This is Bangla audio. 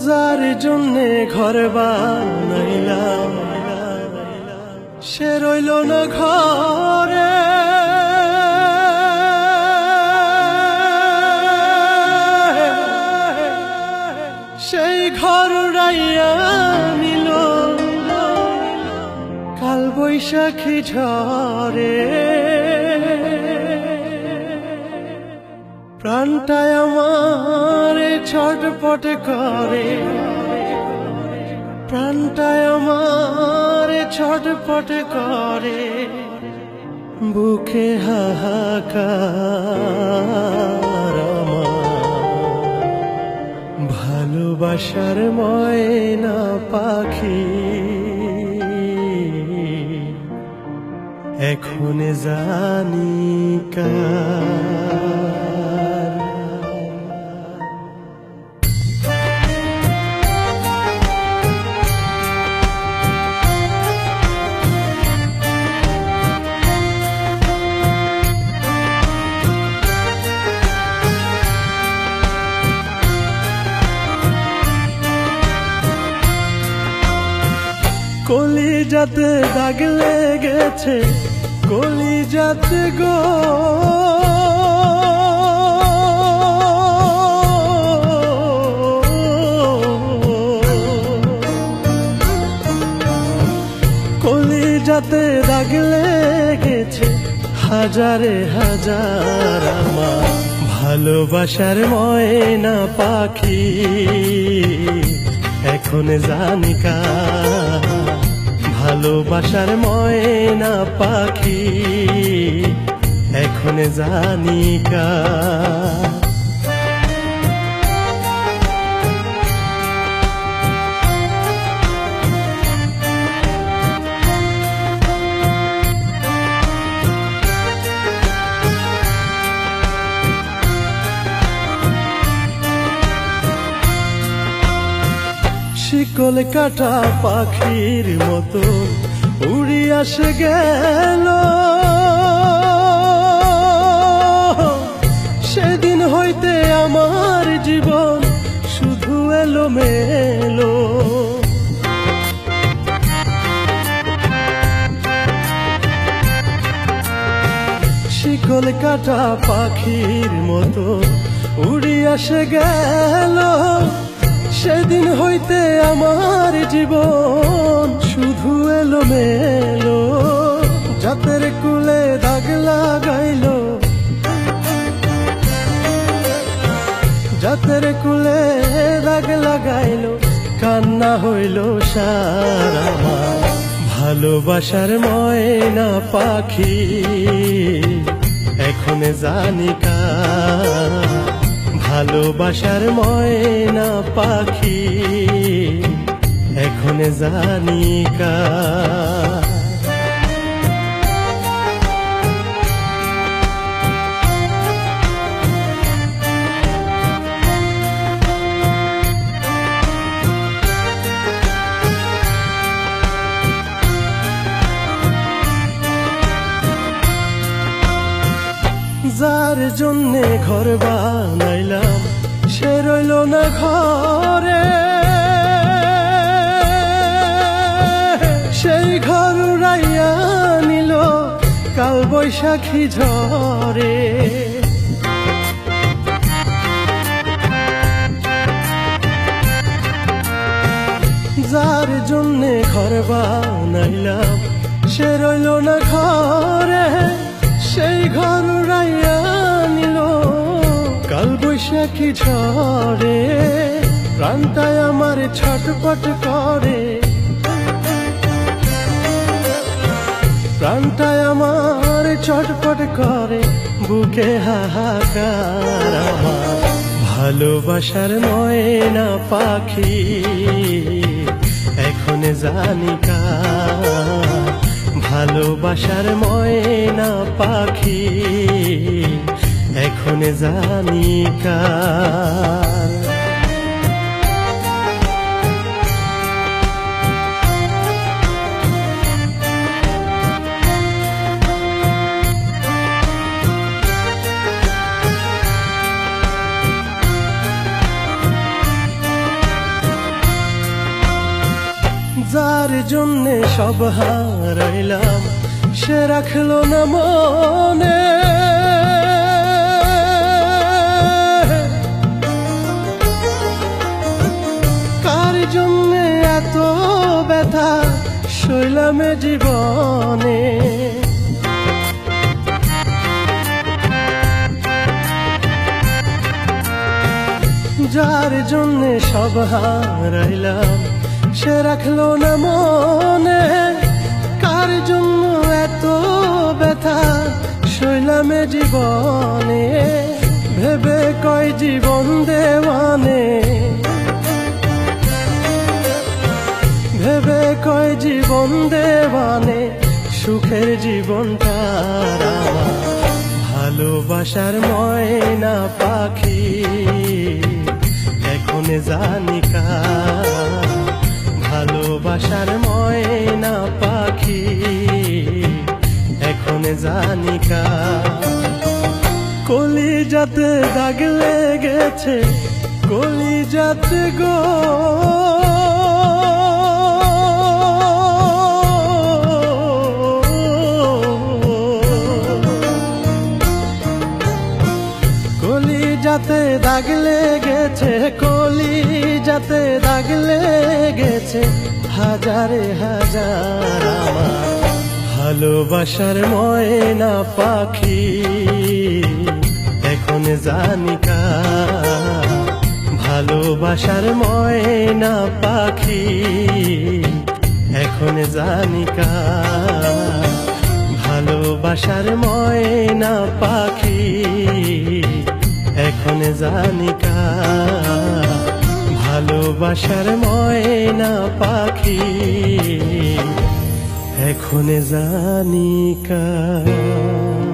যার জন্যে ঘর বানাইলাম সে রইল না ঘরে, সেই ঘর উড়াইয়া নিল কাল বৈশাখী ঝড়ে। প্রাণটায় আমার ছটপট করে, প্রাণটায় আমার ছটপট করে, বুকে হাহাকার আমার ভালোবাসার ময়না পাখি এখন জানি কার। কলিজাতে দাগ লেগেছে, কলিজাতে গো কলিজাতে দাগ লেগেছে, হাজারে হাজার আমার ভালোবাসার ময়না পাখি এখন জানি কার। ভালোবাসার ময়না পাখি এখন জানি কার। শিকল কাটা পাখির মতো উড়িয়া সে গেল, সেদিন হইতে আমার জীবন শুধু এলোমেলো। শিকল কাটা পাখির মতো উড়িয়া সে গেল, সেদিন হইতে আমার জীবন শুধু এলোমেলো। জাতের কুলে দাগ লাগাইল, জাতের কুলে দাগ লাগাইল, কান্না হইল সারা ভালোবাসার ময়না পাখি এখন জানি কার। ভালোবাসার ময়না পাখি এখন জানি কার। যার জন্যে ঘর বানাইলাম সে রইল না ঘরে, সেই ঘর উড়াইয়া নিল কাল বৈশাখী ঝড়ে। যার জন্যে ঘর বানাইলাম সে রইল না ঘরে, সেই ঘর উড়াইয়া নিল কাল বৈশাখী ঝড়ে। প্রাণটায় আমার ছটপট করে, প্রাণটায় আমার চটপট করে বুকে হাহাকার আমার ভালোবাসার ময়না পাখি এখন জানি কার ভালোবাসার ময়না পাখি এখন জানি কার যার জন্যে সব হারাইলাম সে রাখলো না মনে কার জন্যে এত ব্যথা সইলাম জীবনে যার জন্যে সব হারাইলাম সে রাখলো না মনে কার জন্য এত ব্যথা সইলাম জীবনে ভেবে কয় জীবন দেওয়ানে ভেবে কয় জীবন দেওয়ানে সুখের জীবনটা ভালোবাসার ময়না পাখি এখন জানি কার ভালোবাসার ময়না পাখি এখন জানি কার কলিজাতে দাগ লেগেছে কলিজাতে গো কলিজাতে দাগ লেগেছে কলিজাতে দাগ লেগেছে হাজারে হাজার আমার ভালোবাসার ময়না পাখি এখন জানি কার ভালোবাসার ময়না পাখি এখন জানি কার ভালোবাসার ময়না পাখি এখন জানি কার ভালোবাসার ময়না পাখি এখন জানি কার।